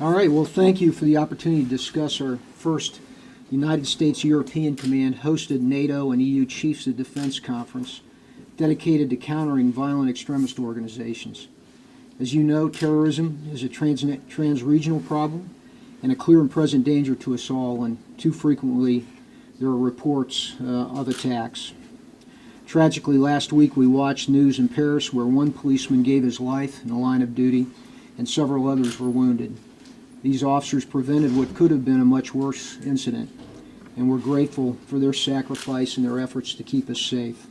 All right, well, thank you for the opportunity to discuss our first United States-European Command hosted NATO and EU Chiefs of Defense Conference dedicated to countering violent extremist organizations. As you know, terrorism is a trans-regional problem and a clear and present danger to us all, and too frequently there are reports of attacks. Tragically, last week we watched news in Paris where one policeman gave his life in the line of duty and several others were wounded. These officers prevented what could have been a much worse incident, and we're grateful for their sacrifice and their efforts to keep us safe.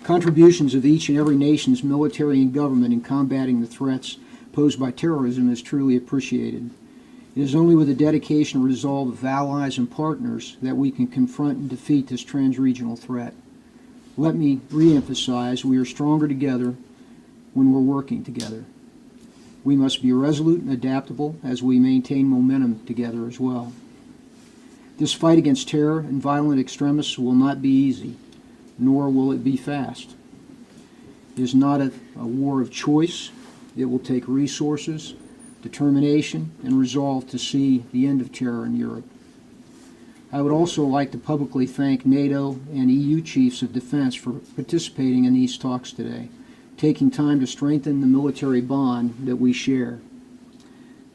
Contributions of each and every nation's military and government in combating the threats posed by terrorism is truly appreciated. It is only with the dedication and resolve of allies and partners that we can confront and defeat this trans-regional threat. Let me re-emphasize, we are stronger together when we're working together. We must be resolute and adaptable as we maintain momentum together as well. This fight against terror and violent extremists will not be easy, nor will it be fast. It is not a war of choice. It will take resources, determination, and resolve to see the end of terror in Europe. I would also like to publicly thank NATO and EU Chiefs of Defense for participating in these talks today, taking time to strengthen the military bond that we share.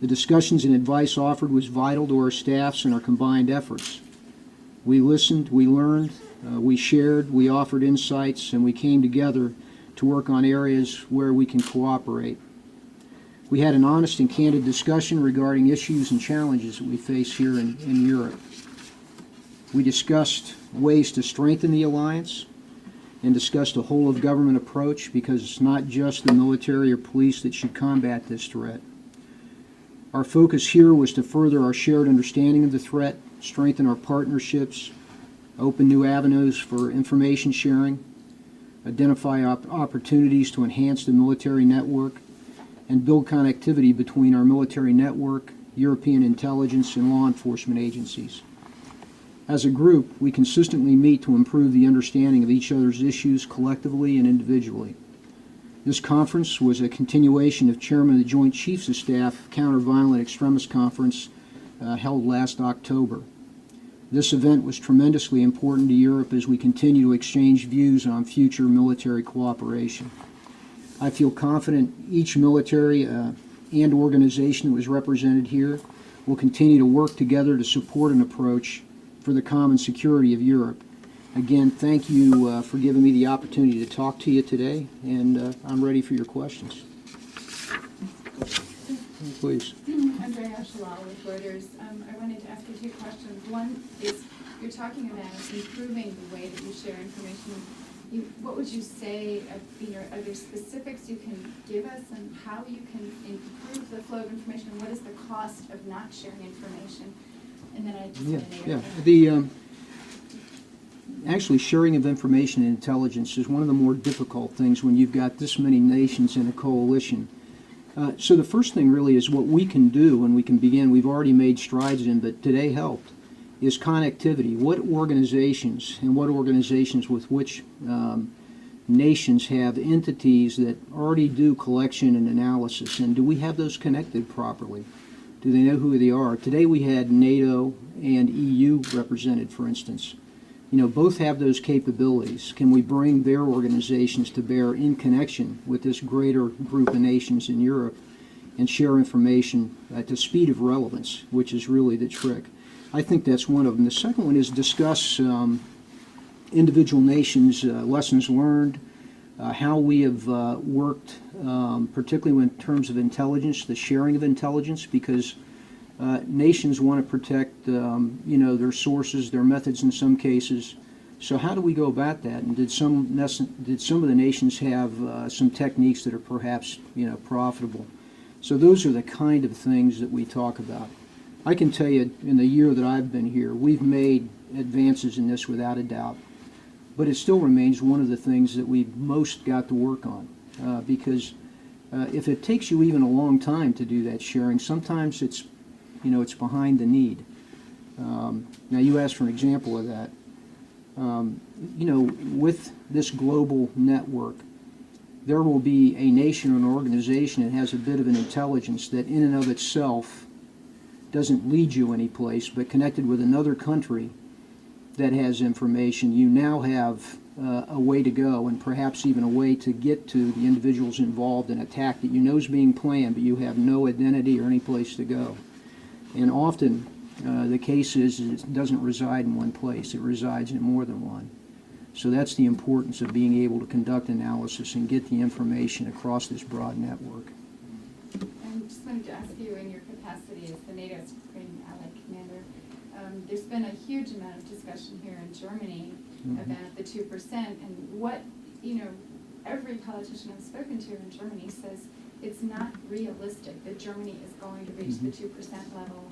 The discussions and advice offered was vital to our staffs and our combined efforts. We listened, we learned, we shared, we offered insights, and we came together to work on areas where we can cooperate. We had an honest and candid discussion regarding issues and challenges that we face here in Europe. We discussed ways to strengthen the alliance and discussed a whole-of-government approach, because it's not just the military or police that should combat this threat. Our focus here was to further our shared understanding of the threat, strengthen our partnerships, open new avenues for information sharing, identify opportunities to enhance the military network, and build connectivity between our military network, European intelligence, and law enforcement agencies. As a group, we consistently meet to improve the understanding of each other's issues collectively and individually. This conference was a continuation of Chairman of the Joint Chiefs of Staff Counter-Violent Extremist Conference held last October. This event was tremendously important to Europe as we continue to exchange views on future military cooperation. I feel confident each military and organization that was represented here will continue to work together to support an approach for the common security of Europe. Again, thank you for giving me the opportunity to talk to you today, and I'm ready for your questions. Please. Andrea Shalal with Reuters. I wanted to ask you two questions. One is, you're talking about improving the way that you share information. What would you say, are there specifics you can give us on how you can improve the flow of information, and what is the cost of not sharing information? And then I just actually, sharing of information and intelligence is one of the more difficult things when you've got this many nations in a coalition. So the first thing really is what we can do, and we can begin, we've already made strides in, but today helped, is connectivity. What organizations with which nations have entities that already do collection and analysis, and do we have those connected properly? Do they know who they are? Today we had NATO and EU represented, for instance. You know, both have those capabilities. Can we bring their organizations to bear in connection with this greater group of nations in Europe and share information at the speed of relevance, which is really the trick? I think that's one of them. The second one is discuss individual nations' lessons learned, how we have worked, particularly in terms of intelligence, the sharing of intelligence, because nations want to protect, their sources, their methods in some cases. So how do we go about that? And did some of the nations have some techniques that are perhaps, profitable? So those are the kind of things that we talk about. I can tell you, in the year that I've been here, we've made advances in this without a doubt. But it still remains one of the things that we've most got to work on, because if it takes you even a long time to do that sharing, sometimes it's behind the need. Now you asked for an example of that. With this global network, there will be a nation or an organization that has a bit of an intelligence that in and of itself doesn't lead you anyplace, but connected with another country that has information, you now have a way to go, and perhaps even a way to get to the individuals involved in an attack that you know is being planned, but you have no identity or any place to go. And often the case is it doesn't reside in one place, it resides in more than one. So that's the importance of being able to conduct analysis and get the information across this broad network. I just wanted to ask you, in your capacity as the NATO Supreme Allied Commander, there's been a huge amount of discussion here in Germany about the 2%, and what, every politician I've spoken to in Germany says it's not realistic that Germany is going to reach the 2% level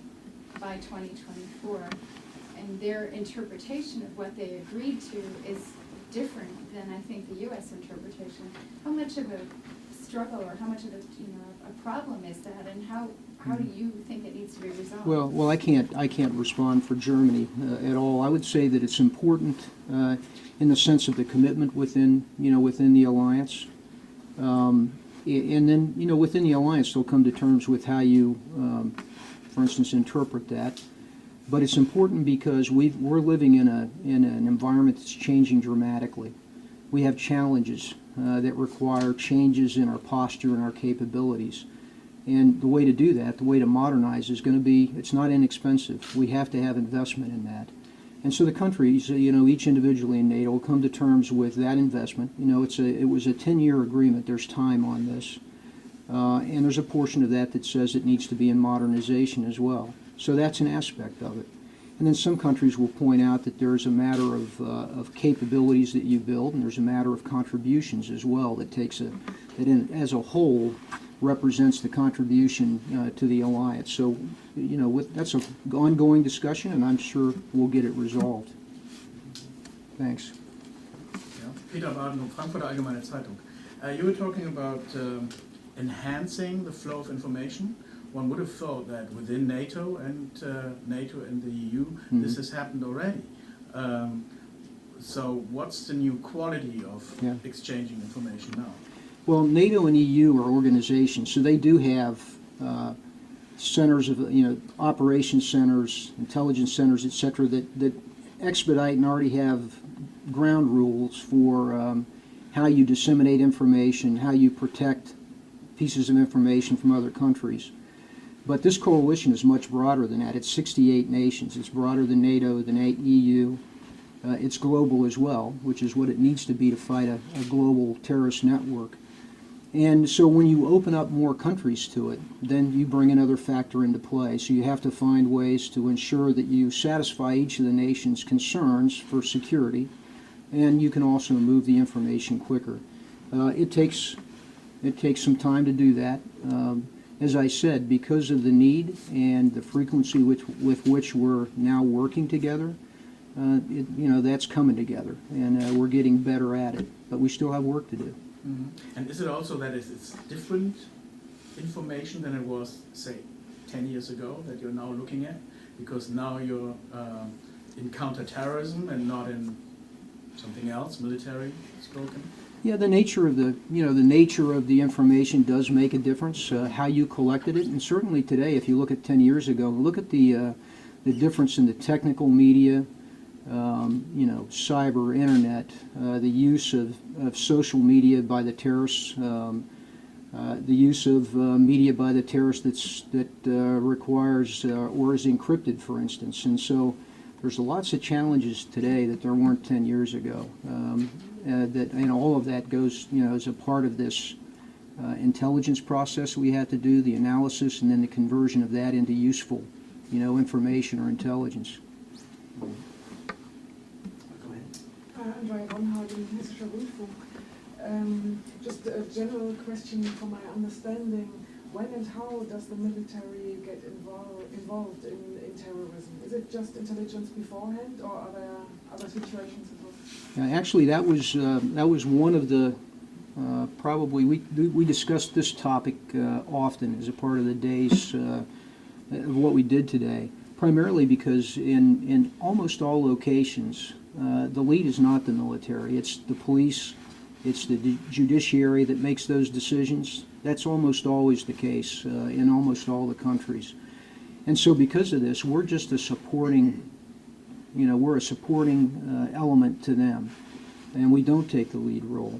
by 2024. And their interpretation of what they agreed to is different than, I think, the U.S. interpretation. How much of a struggle, or how much of a problem is that, and how do you think it needs to be resolved? Well, I can't respond for Germany at all. I would say that it's important in the sense of the commitment within the alliance, and then within the alliance they'll come to terms with how you, for instance, interpret that. But it's important because we're living in an environment that's changing dramatically. We have challenges that require changes in our posture and our capabilities. And the way to do that, the way to modernize, is going to be, it's not inexpensive. We have to have investment in that. And so the countries, each individually in NATO will come to terms with that investment. It was a 10-year agreement. There's time on this. And there's a portion of that that says it needs to be in modernization as well. So that's an aspect of it. And then some countries will point out that there's a matter of capabilities that you build, and there's a matter of contributions as well that as a whole represents the contribution to the alliance. So, that's an ongoing discussion, and I'm sure we'll get it resolved. Thanks. Yeah. Peter Baden, Frankfurter Allgemeine Zeitung. You were talking about enhancing the flow of information. One would have thought that within NATO and the EU, this has happened already. So what's the new quality of exchanging information now? Well, NATO and EU are organizations, so they do have centers of, operations centers, intelligence centers, etc., that expedite and already have ground rules for how you disseminate information, how you protect pieces of information from other countries. But this coalition is much broader than that. It's 68 nations. It's broader than NATO, than EU. It's global as well, which is what it needs to be to fight a global terrorist network. And so when you open up more countries to it, then you bring another factor into play. So you have to find ways to ensure that you satisfy each of the nation's concerns for security, and you can also move the information quicker. It takes some time to do that. As I said, because of the need and the frequency with which we're now working together, that's coming together, and we're getting better at it. But we still have work to do. Mm-hmm. And is it also that it's different information than it was, say, 10 years ago that you're now looking at? Because now you're in counterterrorism and not in something else, military spoken? Yeah, the nature of the information does make a difference. How you collected it, and certainly today, if you look at 10 years ago, look at the difference in the technical media, cyber, internet, the use of social media by the terrorists, the use of media by the terrorists that requires or is encrypted, for instance. And so there's lots of challenges today that there weren't 10 years ago. All of that goes, as a part of this intelligence process we had to do, the analysis, and then the conversion of that into useful, information or intelligence. Andrea Ronhagen, Hessischer Rundfunk. Just a general question from my understanding. When and how does the military get involved in terrorism? Is it just intelligence beforehand, or are there other situations involved? Actually, that was one of the probably we discussed this topic often as a part of the days of what we did today. Primarily because in almost all locations, the lead is not the military; it's the police It's the judiciary that makes those decisions. That's almost always the case in almost all the countries. And so because of this, we're just a supporting, we're a supporting element to them, and we don't take the lead role.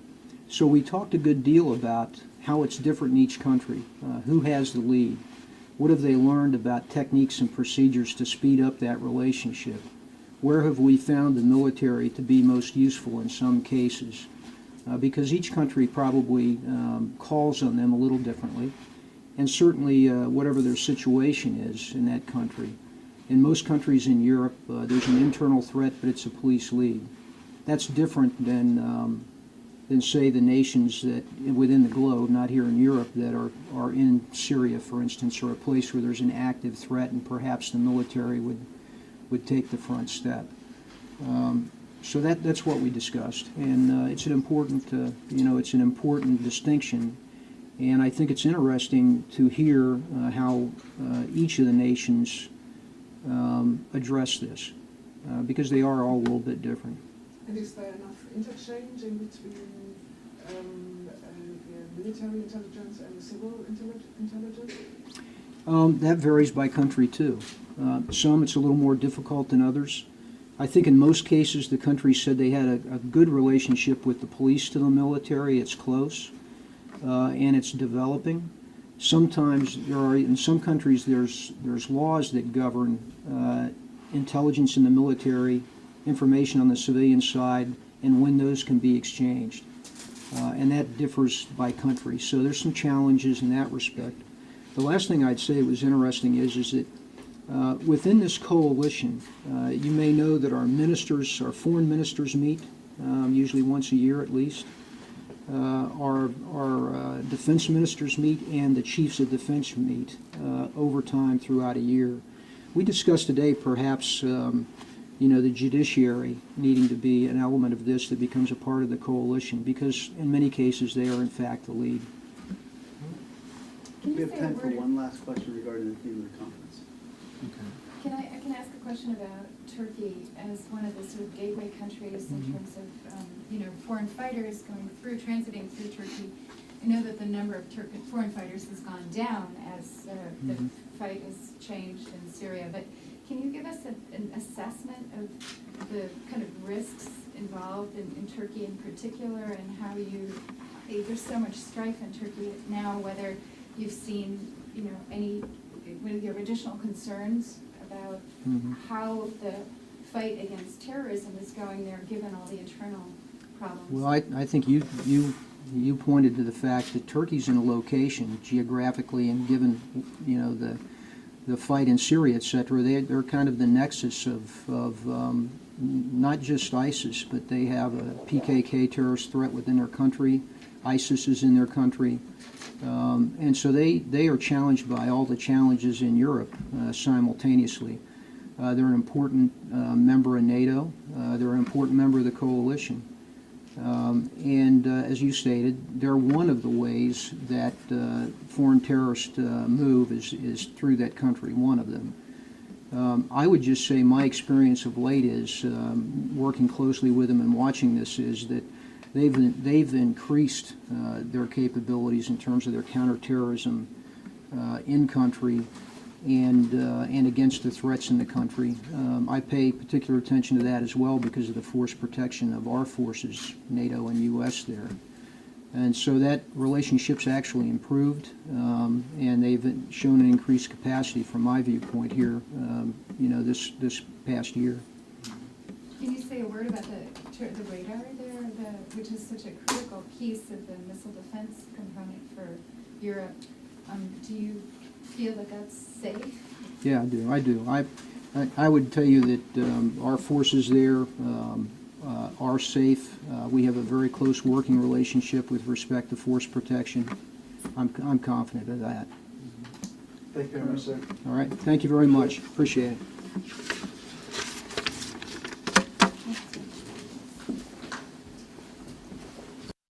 So we talked a good deal about how it's different in each country, who has the lead, what have they learned about techniques and procedures to speed up that relationship, where have we found the military to be most useful in some cases, because each country probably calls on them a little differently, and certainly whatever their situation is in that country. In most countries in Europe, there's an internal threat, but it's a police lead. That's different than say, the nations that within the globe, not here in Europe, that are in Syria, for instance, or a place where there's an active threat, and perhaps the military would take the front step. So that's what we discussed, and it's an important, it's an important distinction. And I think it's interesting to hear how each of the nations address this, because they are all a little bit different. And is there enough interchange in between the military intelligence and the civil intelligence? That varies by country too. Some it's a little more difficult than others. I think in most cases the countries said they had a good relationship with the police to the military. It's close and it's developing. Sometimes in some countries there's laws that govern intelligence in the military, information on the civilian side, and when those can be exchanged. And that differs by country. So there's some challenges in that respect. The last thing I'd say was interesting is that within this coalition, you may know that our foreign ministers meet, usually once a year at least. Our defense ministers meet, and the chiefs of defense meet over time throughout a year. We discussed today perhaps the judiciary needing to be an element of this that becomes a part of the coalition, because in many cases they are in fact the lead. Can We you have say a time for word? one last question regarding the theme of the conference. Okay. I can ask a question about Turkey as one of the sort of gateway countries in terms of foreign fighters transiting through Turkey. I know that the number of foreign fighters has gone down as the fight has changed in Syria, but can you give us an assessment of the kind of risks involved in Turkey in particular, and how there's so much strife in Turkey now, whether you've seen whether you have additional concerns about how the fight against terrorism is going there, given all the internal problems? Well, I think you pointed to the fact that Turkey's in a location geographically, and given the fight in Syria, etc., they're kind of the nexus of not just ISIS, but they have a PKK terrorist threat within their country. ISIS is in their country. And so they are challenged by all the challenges in Europe simultaneously. They're an important member of NATO. They're an important member of the coalition. And as you stated, they're one of the ways that foreign terrorists move is through that country, one of them. I would just say my experience of late is, working closely with them and watching this, is that they've increased their capabilities in terms of their counterterrorism in country and against the threats in the country. I pay particular attention to that as well because of the force protection of our forces, NATO and U.S. there. And so that relationship's actually improved, and they've shown an increased capacity from my viewpoint here, this past year. Can you say a word about the radar there, which is such a critical piece of the missile defense component for Europe? Do you feel that that's safe? Yeah, I do. I would tell you that our forces there are safe. We have a very close working relationship with respect to force protection. I'm confident of that. Thank you very much, sir. All right. Thank you very much. Appreciate it.